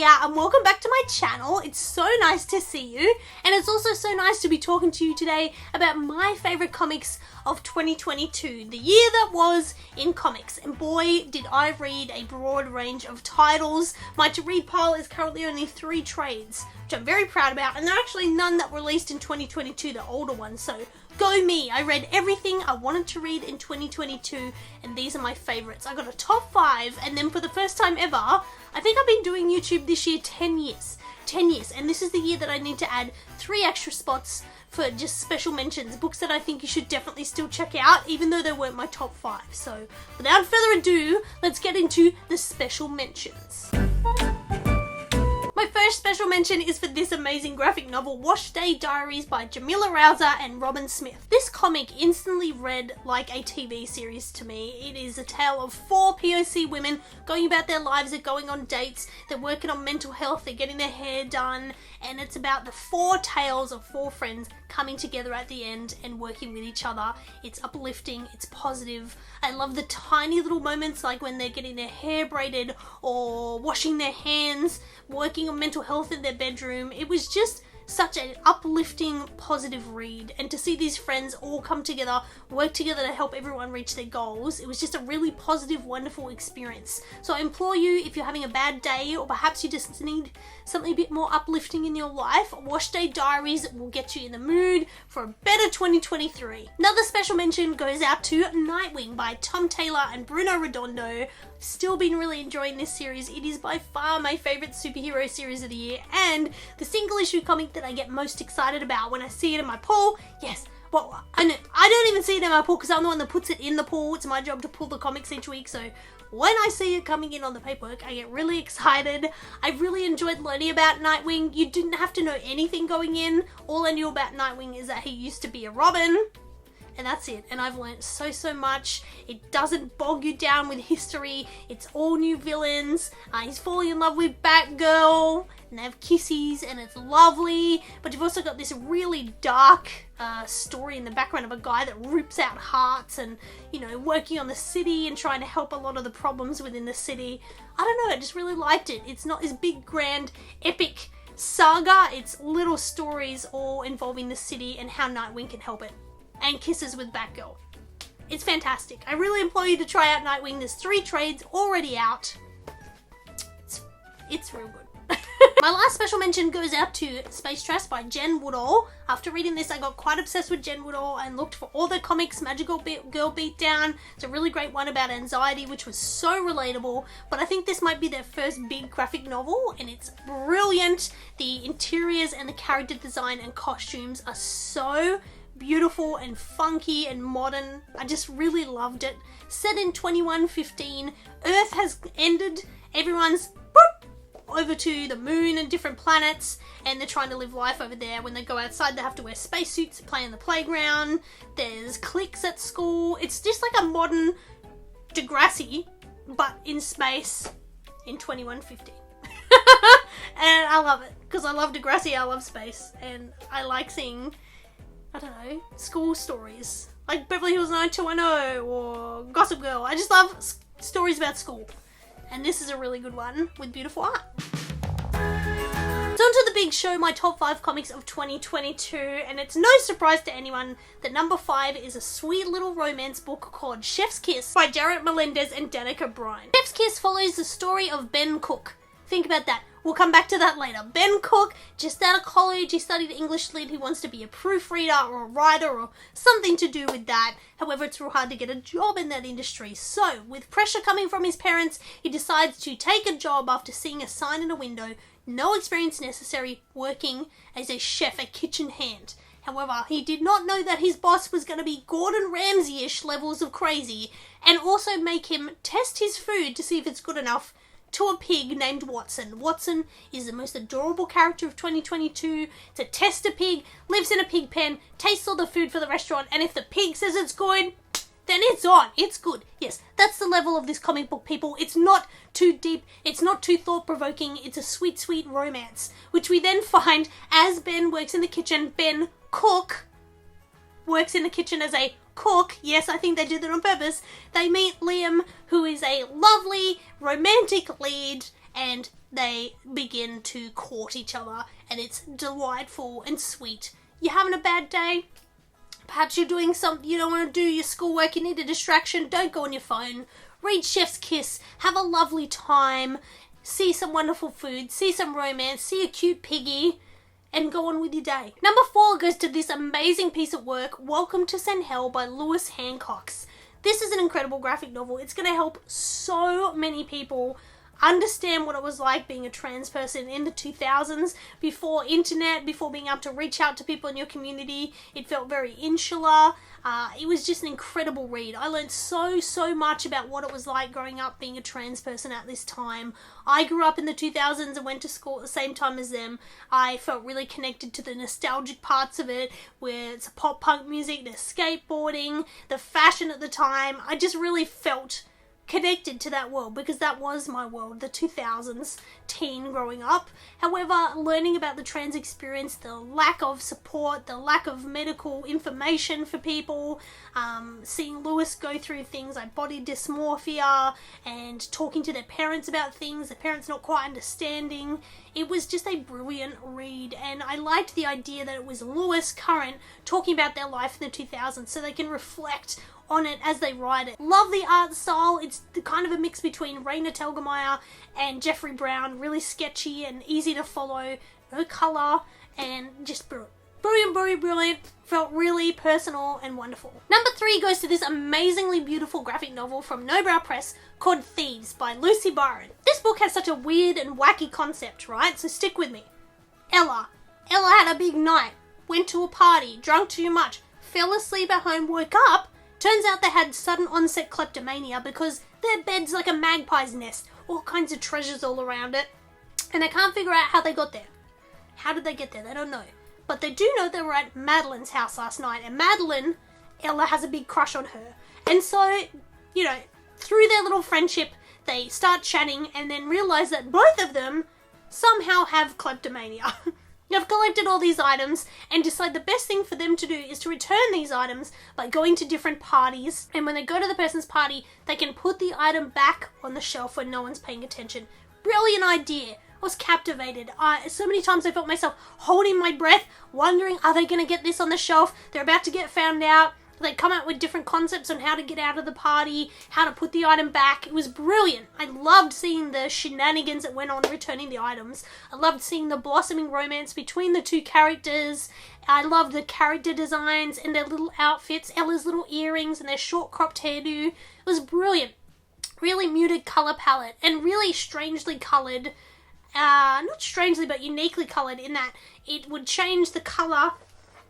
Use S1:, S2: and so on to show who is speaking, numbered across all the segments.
S1: here and welcome back to my channel. It's so nice to see you, and it's also so nice to be talking to you today about my favourite comics of 2022, the year that was in comics. And boy, did I read a broad range of titles. My to-read pile is currently only 3 trades, which I'm very proud about, and there are actually none that were released in 2022, the older ones, so go me. I read everything I wanted to read in 2022, and these are my favourites. I got a top 5, and then for the first time ever, I think I've been doing YouTube this year 10 years. 10 years, and this is the year that I need to add 3 extra spots for just special mentions, books that I think you should definitely still check out, even though they weren't my top 5. So, without further ado, let's get into the special mentions. My first special mention is for this amazing graphic novel, Wash Day Diaries by Jamila Rouser and Robin Smith. This comic instantly read like a TV series to me. It is a tale of 4 POC women going about their lives. They're going on dates, they're working on mental health, they're getting their hair done, and it's about the 4 tales of 4 friends coming together at the end and working with each other. It's uplifting, it's positive. I love the tiny little moments like when they're getting their hair braided or washing their hands, working on mental health in their bedroom. It was just such an uplifting, positive read, and to see these friends all come together, work together to help everyone reach their goals, it was just a really positive, wonderful experience. So I implore you, if you're having a bad day or perhaps you just need something a bit more uplifting in your life, Wash Day Diaries will get you in the mood for a better 2023. Another special mention goes out to Nightwing by Tom Taylor and Bruno Redondo. Still been really enjoying this series. It is by far my favourite superhero series of the year, and the single issue comic that I get most excited about when I see it in my pool. Yes, well, I don't even see it in my pool because I'm the one that puts it in the pool. It's my job to pull the comics each week, so when I see it coming in on the paperwork, I get really excited. I really enjoyed learning about Nightwing. You didn't have to know anything going in. All I knew about Nightwing is that he used to be a Robin, and that's it. And I've learned so much. It doesn't bog you down with history. It's all new villains. He's falling in love with Batgirl, and they have kissies, and it's lovely. But you've also got this really dark story in the background of a guy that rips out hearts and, you know, working on the city and trying to help a lot of the problems within the city. I don't know, I just really liked it. It's not this big, grand, epic saga. It's little stories all involving the city and how Nightwing can help it. And kisses with Batgirl. It's fantastic. I really implore you to try out Nightwing. There's 3 trades already out. It's real good. My last special mention goes out to Space Trash by Jen Woodall. After reading this, I got quite obsessed with Jen Woodall and looked for all the comics. Magical Girl Beatdown. It's a really great one about anxiety, which was so relatable. But I think this might be their first big graphic novel, and it's brilliant. The interiors and the character design and costumes are so beautiful and funky and modern. I just really loved it. Set in 2115, Earth has ended, everyone's over to the moon and different planets, and they're trying to live life over there. When they go outside, they have to wear spacesuits, play in the playground, there's cliques at school. It's just like a modern Degrassi, but in space in 2115. And I love it, because I love Degrassi, I love space, and I like seeing, I don't know, school stories like Beverly Hills 90210 or Gossip Girl. I just love stories about school, and this is a really good one with beautiful art. So on to the big show, my top 5 comics of 2022, and it's no surprise to anyone that number 5 is a sweet little romance book called Chef's Kiss by Jared Melendez and Danica Brine. Chef's Kiss follows the story of Ben Cook. Think about that. We'll come back to that later. Ben Cook, just out of college, he studied English Lit. He wants to be a proofreader or a writer or something to do with that. However, it's real hard to get a job in that industry. So, with pressure coming from his parents, he decides to take a job after seeing a sign in a window, no experience necessary, working as a chef, a kitchen hand. However, he did not know that his boss was going to be Gordon Ramsay-ish levels of crazy, and also make him test his food to see if it's good enough to a pig named Watson. Watson is the most adorable character of 2022. It's a tester pig, lives in a pig pen, tastes all the food for the restaurant, and if the pig says it's good, then it's on. It's good. Yes, that's the level of this comic book, people. It's not too deep. It's not too thought-provoking. It's a sweet, sweet romance, which we then find as Ben works in the kitchen. Ben Cook works in the kitchen as a cook. Yes, I think they did that on purpose. They meet Liam, who is a lovely romantic lead, and they begin to court each other, and it's delightful and sweet. You're having a bad day? Perhaps you're doing something you don't want to do, your schoolwork, you need a distraction, don't go on your phone. Read Chef's Kiss, have a lovely time, see some wonderful food, see some romance, see a cute piggy, and go on with your day. Number 4 goes to this amazing piece of work, Welcome to St. Hell by Lewis Hancox. This is an incredible graphic novel. It's going to help so many people understand what it was like being a trans person in the 2000s, before internet, before being able to reach out to people in your community. It felt very insular. It was just an incredible read. I learned so much about what it was like growing up being a trans person at this time. I grew up in the 2000s and went to school at the same time as them. I felt really connected to the nostalgic parts of it, where it's pop punk music, the skateboarding, the fashion at the time. I just really felt connected to that world, because that was my world, the 2000s teen growing up. However, learning about the trans experience, the lack of support, the lack of medical information for people, seeing Lewis go through things like body dysmorphia and talking to their parents about things, their parents not quite understanding. It was just a brilliant read, and I liked the idea that it was Lewis current talking about their life in the 2000s, so they can reflect on it as they write it. Love the art style. It's kind of a mix between Raina Telgemeier and Jeffrey Brown. Really sketchy and easy to follow. No colour, and just brilliant. Felt really personal and wonderful. Number 3 goes to this amazingly beautiful graphic novel from Nobrow Press called Thieves by Lucy Byron. This book has such a weird and wacky concept, right? So stick with me. Ella had a big night, went to a party, drank too much, fell asleep at home, woke up. Turns out they had sudden onset kleptomania because their bed's like a magpie's nest, all kinds of treasures all around it, and they can't figure out how they got there. How did they get there? They don't know. But they do know they were at Madeline's house last night, and Madeline, Ella has a big crush on her. And so, through their little friendship, they start chatting and then realize that both of them somehow have kleptomania. They've collected all these items and decide the best thing for them to do is to return these items by going to different parties. And when they go to the person's party, they can put the item back on the shelf when no one's paying attention. Brilliant idea. I was captivated. So many times I felt myself holding my breath, wondering, are they going to get this on the shelf? They're about to get found out. They come out with different concepts on how to get out of the party, how to put the item back. It was brilliant. I loved seeing the shenanigans that went on returning the items. I loved seeing the blossoming romance between the two characters. I loved the character designs and their little outfits, Ella's little earrings and their short cropped hairdo. It was brilliant. Really muted colour palette and really strangely coloured. Not strangely, but uniquely coloured in that it would change the colour.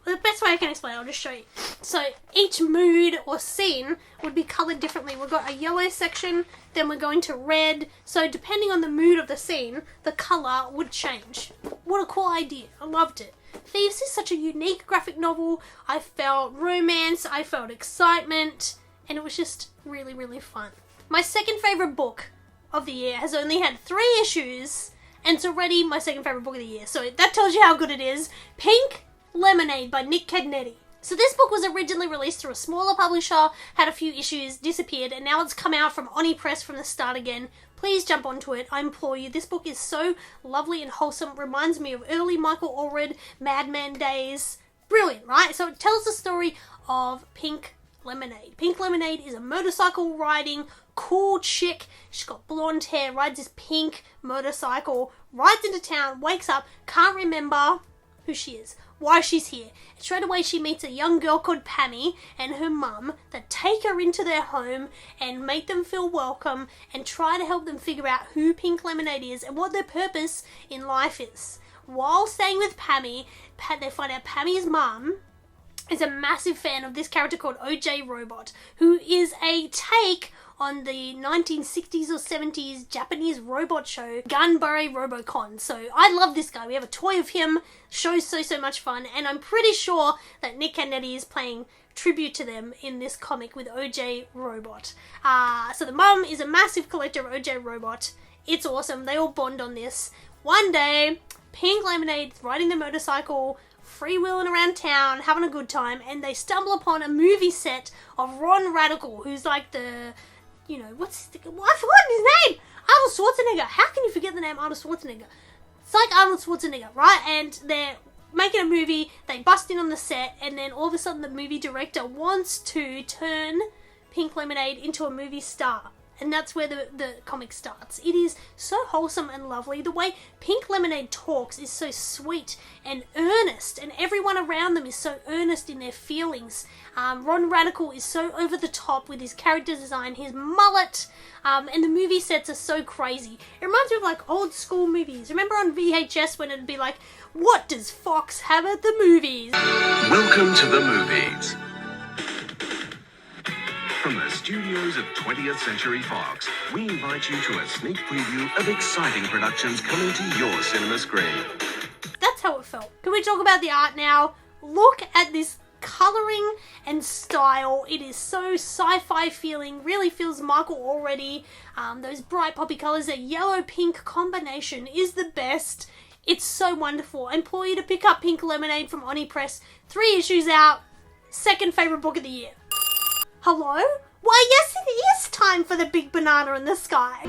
S1: The best way I can explain it, I'll just show you. So each mood or scene would be coloured differently. We've got a yellow section, then we're going to red. So depending on the mood of the scene, the colour would change. What a cool idea. I loved it. Thieves is such a unique graphic novel. I felt romance, I felt excitement, and it was just really, really fun. My second favourite book of the year has only had 3 issues, and it's already my second favourite book of the year. So that tells you how good it is. Pink Lemonade by Nick Cagnetti. So this book was originally released through a smaller publisher, had a few issues, disappeared, and now it's come out from Oni Press from the start again. Please jump onto it, I implore you. This book is so lovely and wholesome, reminds me of early Michael Allred, Mad Men days. Brilliant, right? So it tells the story of Pink Lemonade. Pink Lemonade is a motorcycle riding, cool chick. She's got blonde hair, rides this pink motorcycle, rides into town, wakes up, can't remember who she is, why she's here. And straight away she meets a young girl called Pammy and her mum that take her into their home and make them feel welcome and try to help them figure out who Pink Lemonade is and what their purpose in life is. While staying with Pammy, they find out Pammy's mum is a massive fan of this character called OJ Robot, who is a take on the 1960s or 70s Japanese robot show, Ganbare Robocon. So I love this guy. We have a toy of him. Show's so much fun. And I'm pretty sure that Nick Cagnetti is playing tribute to them in this comic with OJ Robot. So the mum is a massive collector of OJ Robot. It's awesome. They all bond on this. One day, Pink Lemonade's riding the motorcycle, freewheeling around town, having a good time, and they stumble upon a movie set of Ron Radical, who's like the... what's I've forgotten his name! Arnold Schwarzenegger. How can you forget the name Arnold Schwarzenegger? It's like Arnold Schwarzenegger, right? And they're making a movie, they bust in on the set, and then all of a sudden the movie director wants to turn Pink Lemonade into a movie star. And that's where the comic starts. It is so wholesome and lovely. The way Pink Lemonade talks is so sweet and earnest, and everyone around them is so earnest in their feelings. Ron Radical is so over the top with his character design, his mullet, and the movie sets are so crazy. It reminds me of like old school movies. Remember on VHS when it'd be like, what does Fox have at the movies?
S2: Welcome to the movies. From the studios of 20th Century Fox, we invite you to a sneak preview of exciting productions coming to your cinema screen.
S1: That's how it felt. Can we talk about the art now? Look at this colouring and style. It is so sci-fi feeling, really feels Michael already. Those bright poppy colours, that yellow-pink combination is the best. It's so wonderful. I implore you to pick up Pink Lemonade from Oni Press. 3 issues out. Second favourite book of the year. Hello? Why, yes, it is time for the big banana in the sky.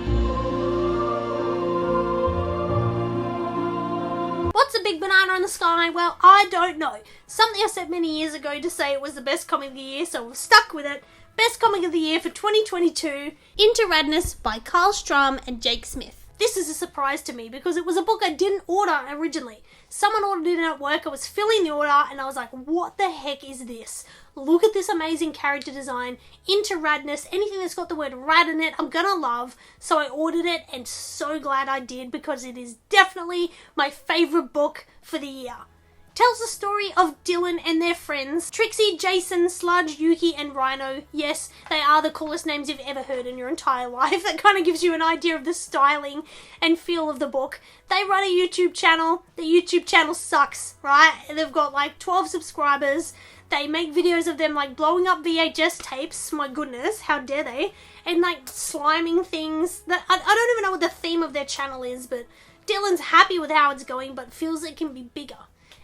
S1: What's a big banana in the sky? Well, I don't know. Something I said many years ago to say it was the best comic of the year, so we've stuck with it. Best comic of the year for 2022, Into Radness by Carl Strum and Jake Smith. This is a surprise to me because it was a book I didn't order originally. Someone ordered it at work, I was filling the order, and I was like, what the heck is this? Look at this amazing character design, Into Radness, anything that's got the word rad in it, I'm gonna love. So I ordered it, and so glad I did because it is definitely my favourite book for the year. Tells the story of Dylan and their friends, Trixie, Jason, Sludge, Yuki, and Rhino. Yes, they are the coolest names you've ever heard in your entire life. That kind of gives you an idea of the styling and feel of the book. They run a YouTube channel. The YouTube channel sucks, right? They've got like 12 subscribers. They make videos of them like blowing up VHS tapes. My goodness, how dare they? And like sliming things. That I don't even know what the theme of their channel is, but Dylan's happy with how it's going, but feels it can be bigger.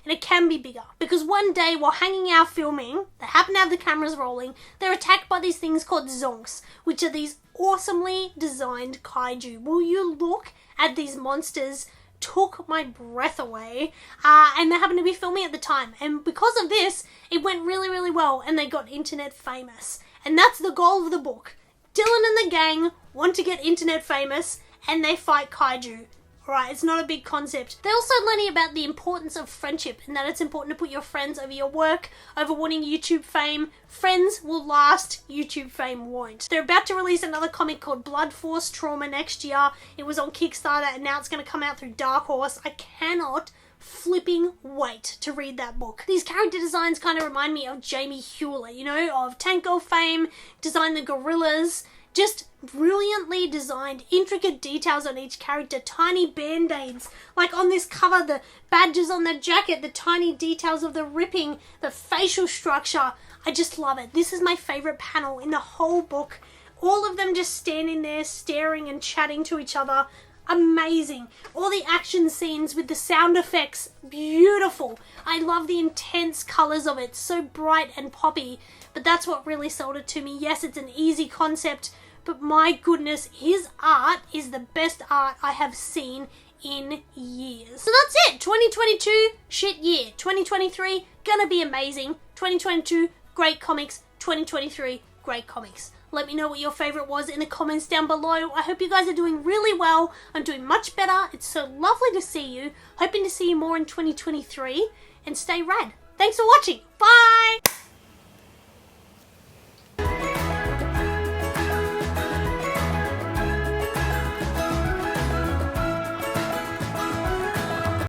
S1: And it can be bigger. Because one day while hanging out filming, they happen to have the cameras rolling, they're attacked by these things called zonks, which are these awesomely designed kaiju. Will you look at these monsters? Took my breath away. And they happened to be filming at the time. And because of this, it went really, really well and they got internet famous. And that's the goal of the book. Dylan and the gang want to get internet famous and they fight kaiju. Right, it's not a big concept. They're also learning about the importance of friendship and that it's important to put your friends over your work, over wanting YouTube fame. Friends will last, YouTube fame won't. They're about to release another comic called Blood Force Trauma next year. It was on Kickstarter and now it's going to come out through Dark Horse. I cannot flipping wait to read that book. These character designs kind of remind me of Jamie Hewlett, you know, of Tank Girl fame, designed the gorillas. Just brilliantly designed, intricate details on each character, tiny band-aids. Like on this cover, the badges on the jacket, the tiny details of the ripping, the facial structure. I just love it. This is my favourite panel in the whole book. All of them just standing there, staring and chatting to each other. Amazing. All the action scenes with the sound effects, beautiful. I love the intense colours of it, so bright and poppy. But that's what really sold it to me. Yes, it's an easy concept, but my goodness, his art is the best art I have seen in years. So that's it. 2022, shit year. 2023, gonna be amazing. 2022, great comics. 2023, great comics. Let me know what your favourite was in the comments down below. I hope you guys are doing really well. I'm doing much better. It's so lovely to see you. Hoping to see you more in 2023. And stay rad. Thanks for watching. Bye!